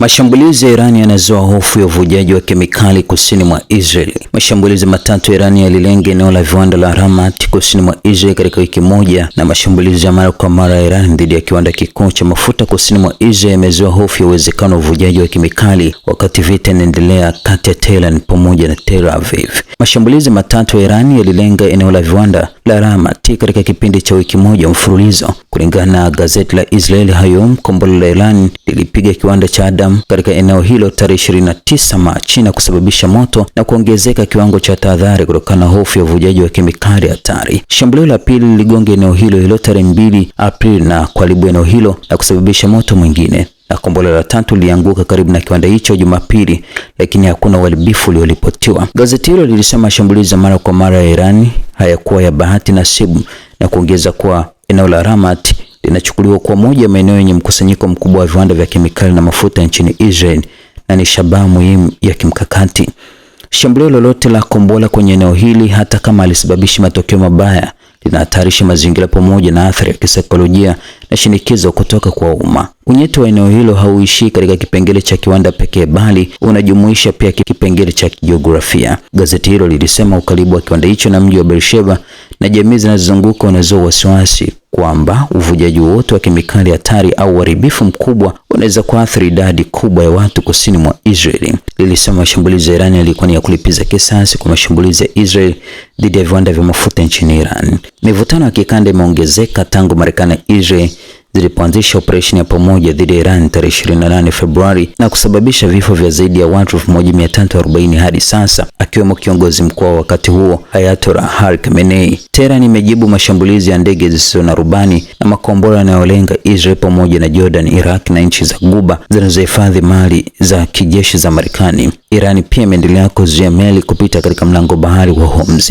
Mashambulizi ya Iran yanazua hofu ya uvujaji wa kemikali kusini mwa Israeli. Mashambulizi matatu ya Iran yalilenga eneo la viwanda la Ramat kusini mwa Israeli katika wiki moja, na mashambulizi ya mara kwa mara ya Iran dhidi ya kiwanda kikuu cha mafuta kusini mwa Israeli yamezua hofu ya uwezekano wa uvujaji wa kemikali wakati vita inaendelea kati ya Tehran pamoja na Tel Aviv. Mashambulizi matatu ya Iran yalilenga eneo la viwanda la Ramat katika kipindi cha wiki moja mfululizo. Kulingana na gazeti la Israeli Hayom, kombora la Iran lilipiga kiwanda cha Adam katika eneo hilo tarehe 29 Machi na kusababisha moto na kuongezeka kiwango cha tahadhari kutokana na hofu ya uvujaji wa kemikali hatari. Shambulio la pili liligonga eneo hilo tarehe 2 Aprili na kuharibu eneo hilo na kusababisha moto mwingine. Na kombora la tatu lilianguka karibu na kiwanda hicho Jumapili, lakini hakuna uharibifu ulioripotiwa. Gazeti hilo lilisema mashambulizi mara kwa mara ya Iran hayakuwa ya bahati nasibu na kuongeza kuwa eneo la Ramat linachukuliwa kuwa moja ya maeneo yenye mkusanyiko mkubwa wa viwanda vya kemikali na mafuta nchini Israel na ni shabaha muhimu ya kimkakati. Shambulio lolote la kombora kwenye eneo hili, hata kama alisababisha matokeo mabaya, linahatarisha mazingira pamoja na athari ya kisaikolojia na shinikizo kutoka kwa umma. Unyeti wa eneo hilo hauishii katika kipengele cha kiwanda pekee, bali unajumuisha pia kipengele cha kijiografia. Gazeti hilo lilisema ukaribu wa kiwanda hicho na mji wa Beersheba na jamii zinazozunguka unazua wasiwasi kwamba uvujaji wote wa kemikali hatari au uharibifu mkubwa unaweza kuathiri idadi kubwa ya watu kusini mwa Israeli. Lilisema mashambulizi ya Iran yalikuwa ni ya kulipiza kisasi kwa mashambulizi ya Israel dhidi ya viwanda vya mafuta nchini Iran. Mivutano ya kikanda imeongezeka tangu Marekani na Israel zilipoanzisha operesheni ya pamoja dhidi ya Iran tarehe 28 Februari na kusababisha vifo vya zaidi ya watu 1340 hadi sasa, akiwemo kiongozi mkuu wa wakati huo Ayatollah Ali Khamenei. Tehran imejibu mashambulizi ya ndege zisizo na rubani na makombora yanayolenga Israel pamoja na Jordan, Iraq na nchi za Ghuba zinazohifadhi mali za kijeshi za Marekani. Iran pia imeendelea kuzuia meli kupita katika mlango bahari wa Hormuz.